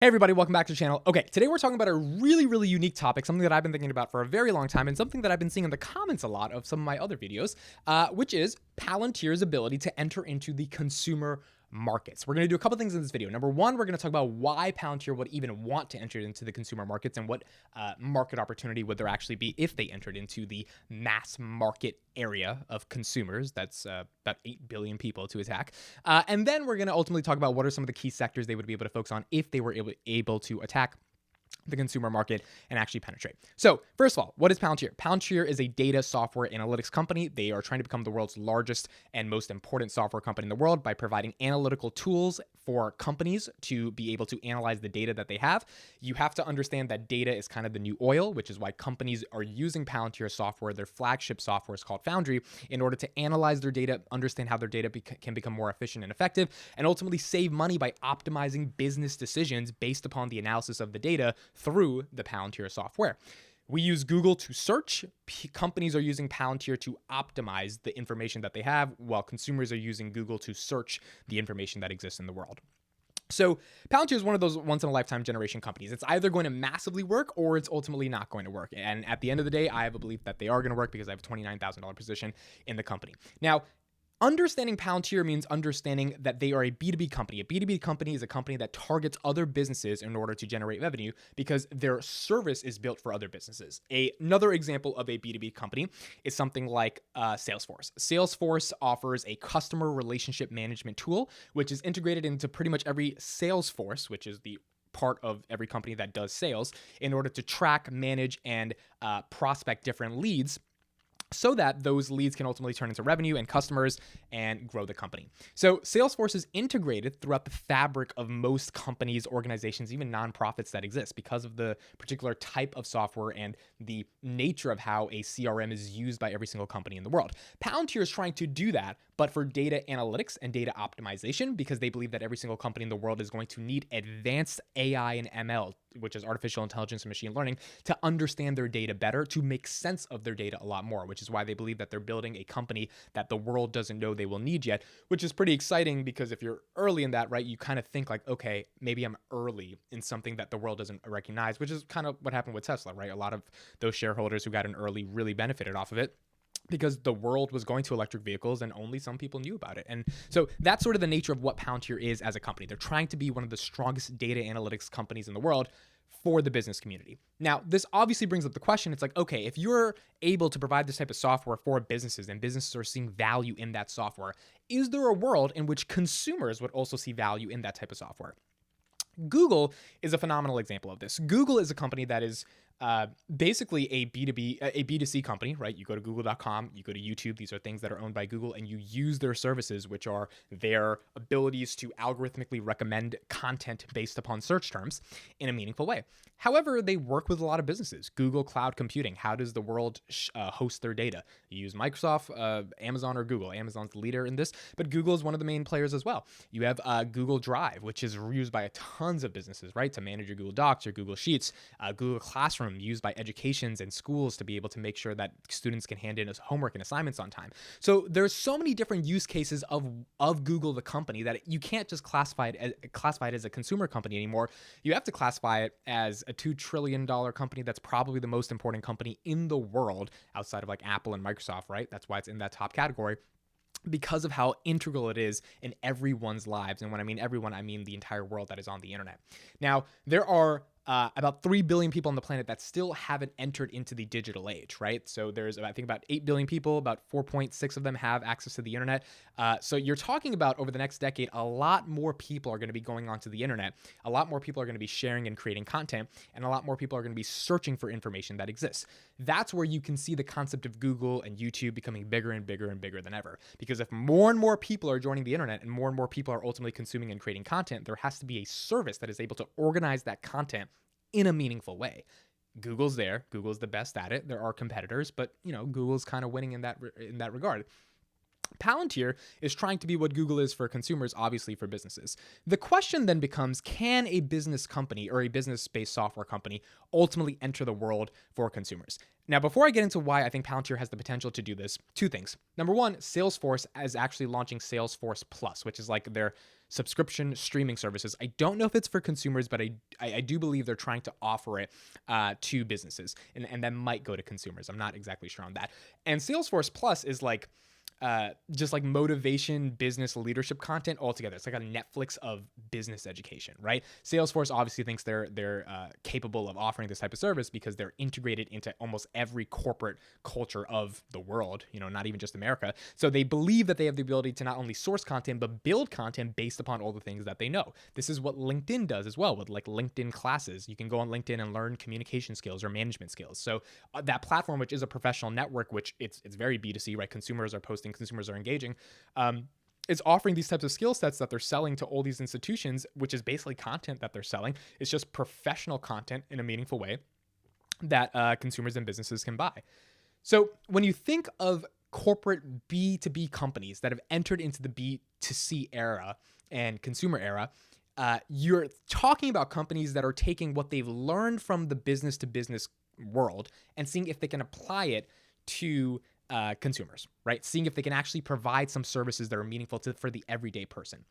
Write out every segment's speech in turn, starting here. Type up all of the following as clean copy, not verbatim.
Hey everybody, welcome back to the channel. Okay, today we're talking about a really unique topic, something that I've been thinking about for a very long time, and something that I've been seeing in the comments a lot of some of my other videos, which is Palantir's ability to enter into the consumer markets. We're going to do a couple things in this video. Number one, we're going to talk about why Palantir would even want to enter into the consumer markets and what market opportunity would there actually be if they entered into the mass market area of consumers. That's about 8 billion people to attack. And then we're going to ultimately talk about what are some of the key sectors they would be able to focus on if they were able to attack the consumer market and actually penetrate. So first of all, what is Palantir? Palantir is a data software analytics company. They are trying to become the world's largest and most important software company in the world by providing analytical tools for companies to be able to analyze the data that they have. You have to understand that data is kind of the new oil, which is why companies are using Palantir software. Their flagship software is called Foundry in order to analyze their data, understand how their data can become more efficient and effective, and ultimately save money by optimizing business decisions based upon the analysis of the data through the Palantir software. We use Google to search. Companies are using Palantir to optimize the information that they have, while consumers are using Google to search the information that exists in the world. So Palantir is one of those once-in-a-lifetime generation companies. It's either going to massively work or it's ultimately not going to work. And at the end of the day, I have a belief that they are going to work because I have a $29,000 position in the company. Now, understanding Palantir means understanding that they are a B2B company. A B2B company is a company that targets other businesses in order to generate revenue because their service is built for other businesses. Another example of a B2B company is something like Salesforce. Salesforce offers a customer relationship management tool, which is integrated into pretty much every Salesforce, which is the part of every company that does sales, in order to track, manage, and prospect different leads, so that those leads can ultimately turn into revenue and customers and grow the company. So Salesforce is integrated throughout the fabric of most companies, organizations, even nonprofits that exist because of the particular type of software and the nature of how a CRM is used by every single company in the world. Palantir is trying to do that, but for data analytics and data optimization, because they believe that every single company in the world is going to need advanced AI and ML, which is artificial intelligence and machine learning, to understand their data better, to make sense of their data a lot more, which is why they believe that they're building a company that the world doesn't know they will need yet, which is pretty exciting because if you're early in that, right, you kind of think like, okay, maybe I'm early in something that the world doesn't recognize, which is kind of what happened with Tesla, right? A lot of those shareholders who got in early really benefited off of it, because the world was going to electric vehicles and only some people knew about it. And so that's sort of the nature of what Palantir is as a company. They're trying to be one of the strongest data analytics companies in the world for the business community. Now, this obviously brings up the question. It's like, okay, if you're able to provide this type of software for businesses and businesses are seeing value in that software, is there a world in which consumers would also see value in that type of software? Google is a phenomenal example of this. Google is a company that is basically a B2C company, right? You go to google.com, you go to YouTube. These are things that are owned by Google, and you use their services, which are their abilities to algorithmically recommend content based upon search terms in a meaningful way. However, they work with a lot of businesses. Google Cloud Computing. How does the world host their data? You use Microsoft, Amazon, or Google. Amazon's the leader in this, but Google is one of the main players as well. You have Google Drive, which is used by tons of businesses, right? To manage your Google Docs, your Google Sheets, Google Classroom, used by educations and schools to be able to make sure that students can hand in homework and assignments on time. So there's so many different use cases of Google, the company, that you can't just classify it as a consumer company anymore. You have to classify it as a $2 trillion company that's probably the most important company in the world outside of like Apple and Microsoft, right? That's why it's in that top category, because of how integral it is in everyone's lives. And when I mean everyone, I mean the entire world that is on the internet. Now, there are about 3 billion people on the planet that still haven't entered into the digital age, right? So there's, I think, about 8 billion people, about 4.6 of them have access to the internet. So you're talking about over the next decade, a lot more people are going to be going onto the internet. A lot more people are going to be sharing and creating content, and a lot more people are going to be searching for information that exists. That's where you can see the concept of Google and YouTube becoming bigger and bigger and bigger than ever. Because if more and more people are joining the internet and more people are ultimately consuming and creating content, there has to be a service that is able to organize that content in a meaningful way. Google's there. Google's the best at it. There are competitors, but Google's kind of winning in that regard. Palantir is trying to be what Google is for consumers, obviously for businesses. The question then becomes, can a business company or a business-based software company ultimately enter the world for consumers? Now, before I get into why I think Palantir has the potential to do this, two things. Number one, Salesforce is actually launching Salesforce Plus, which is like their subscription streaming services. I don't know if it's for consumers, but I do believe they're trying to offer it to businesses, and that might go to consumers. I'm not exactly sure on that. And Salesforce Plus is like just like motivation, business, leadership content altogether. It's like a Netflix of business education, right? Salesforce obviously thinks they're capable of offering this type of service because they're integrated into almost every corporate culture of the world, not even just America. So they believe that they have the ability to not only source content, but build content based upon all the things that they know. This is what LinkedIn does as well with like LinkedIn classes. You can go on LinkedIn and learn communication skills or management skills. So that platform, which is a professional network, which it's very B2C, right? Consumers are posting, consumers are engaging, is offering these types of skill sets that they're selling to all these institutions, which is basically content that they're selling. It's just professional content in a meaningful way that consumers and businesses can buy. So when you think of corporate B2B companies that have entered into the B2C era and consumer era, you're talking about companies that are taking what they've learned from the business to business world and seeing if they can apply it to consumers, right? Seeing if they can actually provide some services that are meaningful for the everyday person.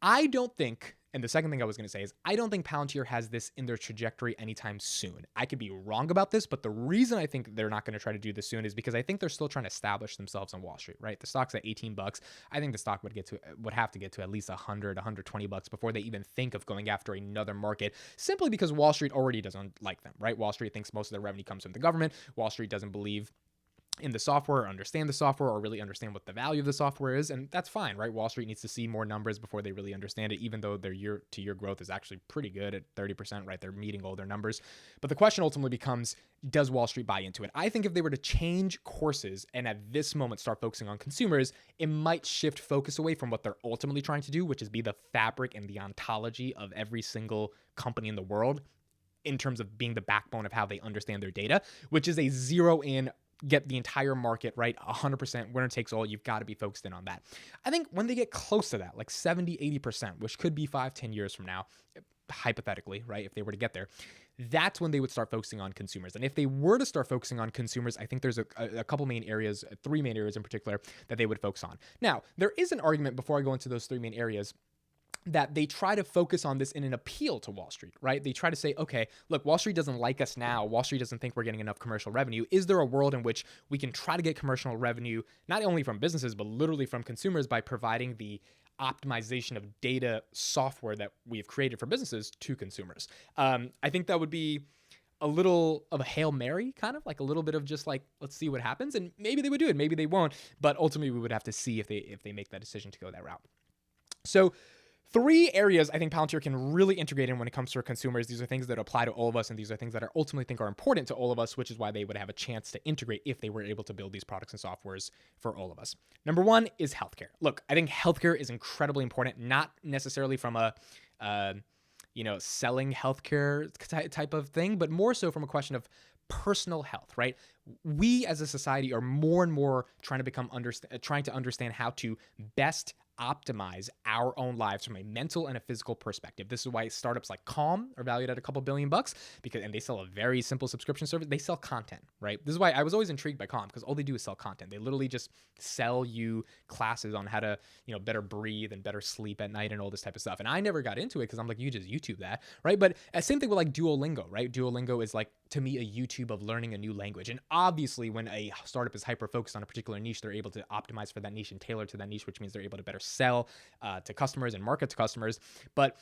I don't think, and the second thing I was going to say is, I don't think Palantir has this in their trajectory anytime soon. I could be wrong about this, but the reason I think they're not going to try to do this soon is because I think they're still trying to establish themselves on Wall Street, right? The stock's at $18. I think the stock would have to get to at least $100, $120 before they even think of going after another market, simply because Wall Street already doesn't like them, right? Wall Street thinks most of their revenue comes from the government. Wall Street doesn't believe in the software, or understand the software, or really understand what the value of the software is. And that's fine, right? Wall Street needs to see more numbers before they really understand it, even though their year-to-year growth is actually pretty good at 30%, right? They're meeting all their numbers. But the question ultimately becomes, does Wall Street buy into it? I think if they were to change courses and at this moment start focusing on consumers, it might shift focus away from what they're ultimately trying to do, which is be the fabric and the ontology of every single company in the world in terms of being the backbone of how they understand their data, which is a zero-in, get the entire market, right? 100% winner takes all. You've got to be focused in on that. I think when they get close to that, like 70, 80%, which could be 5-10 years from now, hypothetically, right? If they were to get there, that's when they would start focusing on consumers. And if they were to start focusing on consumers, I think there's a couple main areas, 3 main areas in particular that they would focus on. Now, there is an argument before I go into those 3 main areas that they try to focus on this in an appeal to Wall Street, right? They try to say, okay, look, Wall Street doesn't like us now. Wall Street doesn't think we're getting enough commercial revenue. Is there a world in which we can try to get commercial revenue, not only from businesses, but literally from consumers by providing the optimization of data software that we've created for businesses to consumers? I think that would be a little of a Hail Mary, kind of like a little bit of just like, let's see what happens. And maybe they would do it, maybe they won't. But ultimately, we would have to see if they make that decision to go that route. So 3 areas I think Palantir can really integrate in when it comes to consumers. These are things that apply to all of us, and these are things that I ultimately think are important to all of us, which is why they would have a chance to integrate if they were able to build these products and softwares for all of us. Number 1 is healthcare. Look, I think healthcare is incredibly important, not necessarily from a selling healthcare type of thing, but more so from a question of personal health, right? We as a society are more and more trying to understand how to best optimize our own lives from a mental and a physical perspective. This is why startups like Calm are valued at a couple $1 billion and they sell a very simple subscription service. They sell content, right? This is why I was always intrigued by Calm, because all they do is sell content. They literally just sell you classes on how to, better breathe and better sleep at night and all this type of stuff. And I never got into it because I'm like, you just YouTube that, right? But same thing with like Duolingo, right? Duolingo is like, to me, a YouTube of learning a new language. And obviously when a startup is hyper focused on a particular niche, they're able to optimize for that niche and tailor to that niche, which means they're able to better sell to customers and market to customers. But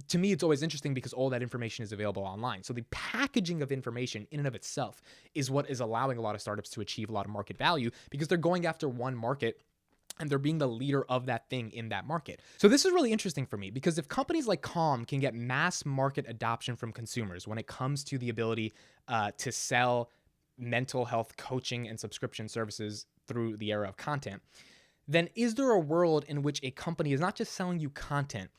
to me, it's always interesting because all that information is available online. So the packaging of information in and of itself is what is allowing a lot of startups to achieve a lot of market value, because they're going after one market and they're being the leader of that thing in that market. So this is really interesting for me, because if companies like Calm can get mass market adoption from consumers when it comes to the ability to sell mental health coaching and subscription services through the era of content, then is there a world in which a company is not just selling you content,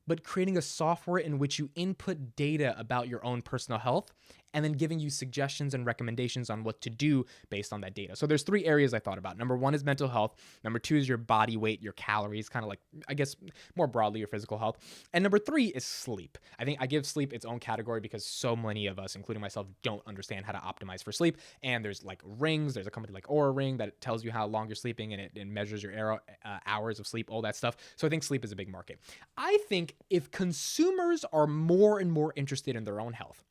but creating a software in which you input data about your own personal health, and then giving you suggestions and recommendations on what to do based on that data. So there's 3 areas I thought about. Number 1 is mental health. Number 2 is your body weight, your calories, kind of like, I guess, more broadly, your physical health. And number 3 is sleep. I think I give sleep its own category because so many of us, including myself, don't understand how to optimize for sleep. And there's like rings. There's a company like Oura Ring that tells you how long you're sleeping, and it measures your hours of sleep, all that stuff. So I think sleep is a big market. I think if consumers are more and more interested in their own health,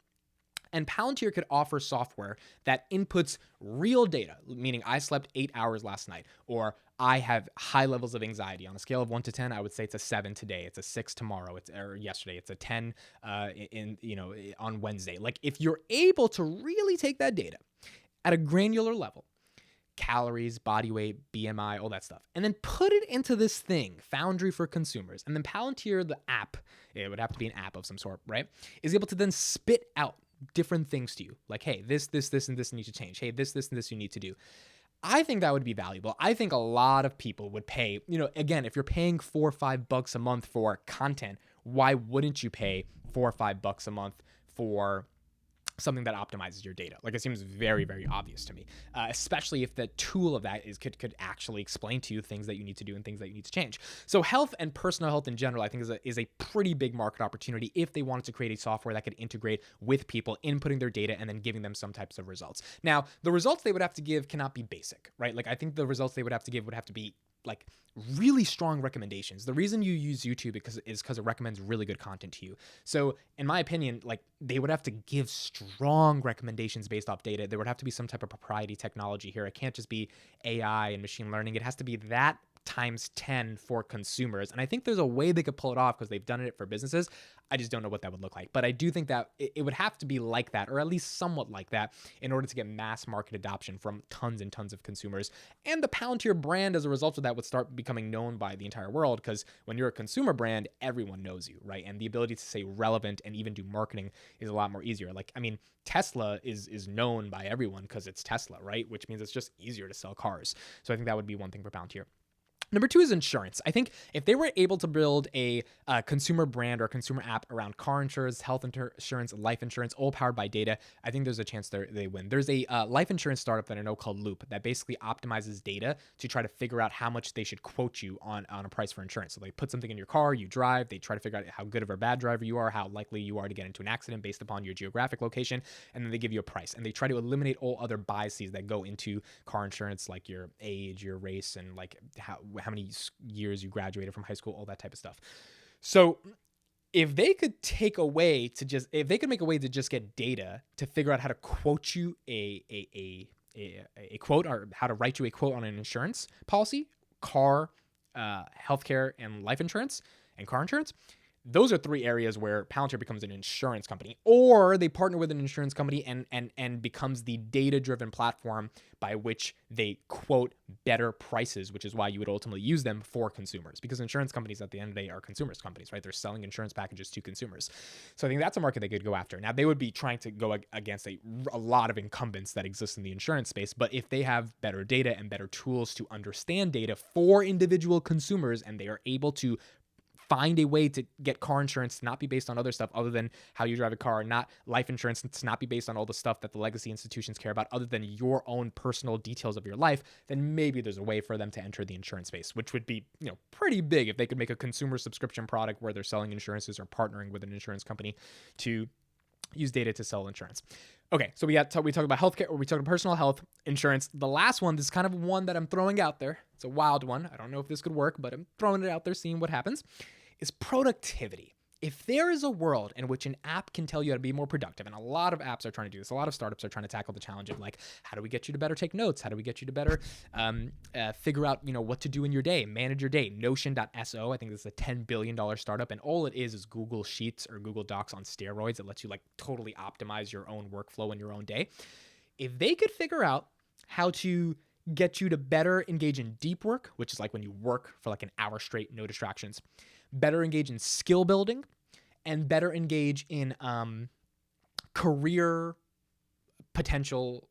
and Palantir could offer software that inputs real data, meaning I slept 8 hours last night, or I have high levels of anxiety. On a scale of 1 to 10, I would say it's a 7 today, it's a 6 tomorrow, or yesterday, it's a 10 on Wednesday. Like, if you're able to really take that data at a granular level, calories, body weight, BMI, all that stuff, and then put it into this thing, Foundry for consumers, and then Palantir, the app, it would have to be an app of some sort, right, is able to then spit out different things to you, like, hey, this, and this need to change. Hey, this, and this you need to do. I think that would be valuable. I think a lot of people would pay, again, if you're paying $4 or $5 a month for content, why wouldn't you pay $4 or $5 a month for something that optimizes your data? Like, it seems very, very obvious to me, especially if the tool of that could actually explain to you things that you need to do and things that you need to change. So health and personal health in general, I think is a pretty big market opportunity if they wanted to create a software that could integrate with people, inputting their data and then giving them some types of results. Now, the results they would have to give cannot be basic, right? Like, I think the results they would have to give would have to be like really strong recommendations. The reason you use YouTube is because it recommends really good content to you. So in my opinion, like, they would have to give strong recommendations based off data. There would have to be some type of proprietary technology here. It can't just be AI and machine learning. It has to be that times 10 for consumers. And I think there's a way they could pull it off because they've done it for businesses. I just don't know what that would look like. But I do think that it would have to be like that, or at least somewhat like that, in order to get mass market adoption from tons and tons of consumers. And the Palantir brand, as a result of that, would start becoming known by the entire world, because when you're a consumer brand, everyone knows you, right? And the ability to stay relevant and even do marketing is a lot more easier. Like, I mean, Tesla is known by everyone because it's Tesla, right? Which means it's just easier to sell cars. So I think that would be one thing for Palantir. Number 2 is insurance. I think if they were able to build a consumer brand or a consumer app around car insurance, health insurance, life insurance, all powered by data, I think there's a chance they win. There's a life insurance startup that I know called Loop that basically optimizes data to try to figure out how much they should quote you on a price for insurance. So they put something in your car, you drive, they try to figure out how good of a bad driver you are, how likely you are to get into an accident based upon your geographic location, and then they give you a price. And they try to eliminate all other biases that go into car insurance, like your age, your race, and like how many years you graduated from high school, all that type of stuff. So if they could make a way to just get data to figure out how to quote you a quote, or how to write you a quote on an insurance policy, car, healthcare, and life insurance, and car insurance, those are 3 areas where Palantir becomes an insurance company, or they partner with an insurance company and becomes the data-driven platform by which they quote better prices, which is why you would ultimately use them for consumers, because insurance companies at the end of the day are consumers companies, right? They're selling insurance packages to consumers. So I think that's a market they could go after. Now, they would be trying to go against a lot of incumbents that exist in the insurance space, but if they have better data and better tools to understand data for individual consumers, and they are able to find a way to get car insurance to not be based on other stuff other than how you drive a car, not life insurance to not be based on all the stuff that the legacy institutions care about other than your own personal details of your life, then maybe there's a way for them to enter the insurance space, which would be, pretty big if they could make a consumer subscription product where they're selling insurances or partnering with an insurance company to use data to sell insurance. Okay, so we talked about healthcare, or we talked about personal health, insurance. The last one, this is kind of one that I'm throwing out there. It's a wild one. I don't know if this could work, but I'm throwing it out there, seeing what happens, is productivity. If there is a world in which an app can tell you how to be more productive, and a lot of apps are trying to do this, a lot of startups are trying to tackle the challenge of, like, how do we get you to better take notes? How do we get you to better figure out, what to do in your day, manage your day? Notion.so, I think this is a $10 billion startup, and all it is Google Sheets or Google Docs on steroids. It lets you, like, totally optimize your own workflow in your own day. If they could figure out how to get you to better engage in deep work, which is like when you work for like an hour straight, no distractions, better engage in skill building, and better engage in career potential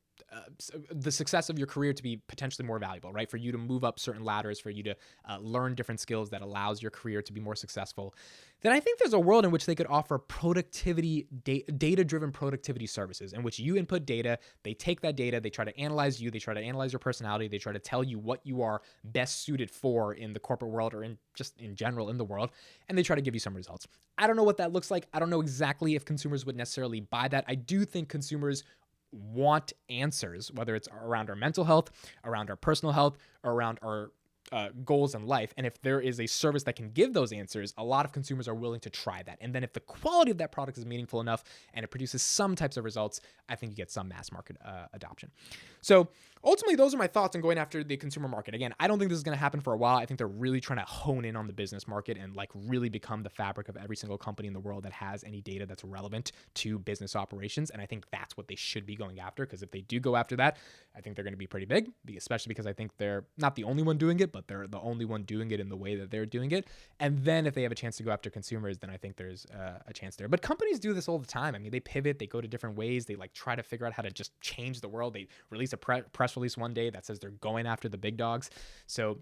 the success of your career to be potentially more valuable, right? For you to move up certain ladders, for you to learn different skills that allows your career to be more successful, then I think there's a world in which they could offer productivity, data-driven productivity services in which you input data, they take that data, they try to analyze you, they try to analyze your personality, they try to tell you what you are best suited for in the corporate world or in just in general in the world, and they try to give you some results. I don't know what that looks like. I don't know exactly if consumers would necessarily buy that. I do think consumers want answers, whether it's around our mental health, around our personal health, or around our goals in life. And if there is a service that can give those answers, a lot of consumers are willing to try that. And then if the quality of that product is meaningful enough and it produces some types of results, I think you get some mass market adoption. So ultimately, those are my thoughts on going after the consumer market. Again, I don't think this is going to happen for a while. I think they're really trying to hone in on the business market and like really become the fabric of every single company in the world that has any data that's relevant to business operations. And I think that's what they should be going after, because if they do go after that, I think they're going to be pretty big, especially because I think they're not the only one doing it, but they're the only one doing it in the way that they're doing it. And then if they have a chance to go after consumers, then I think there's a chance there. But companies do this all the time. I mean, they pivot, they go to different ways. They like try to figure out how to just change the world. They release a press release one day that says they're going after the big dogs. So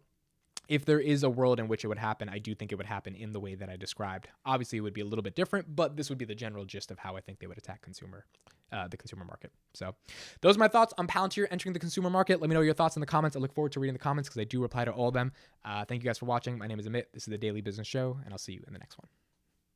if there is a world in which it would happen, I do think it would happen in the way that I described. Obviously, it would be a little bit different, but this would be the general gist of how I think they would attack the consumer market. So those are my thoughts on Palantir entering the consumer market. Let me know your thoughts in the comments. I look forward to reading the comments because I do reply to all of them. Thank you guys for watching. My name is Amit. This is the Daily Business Show, and I'll see you in the next one.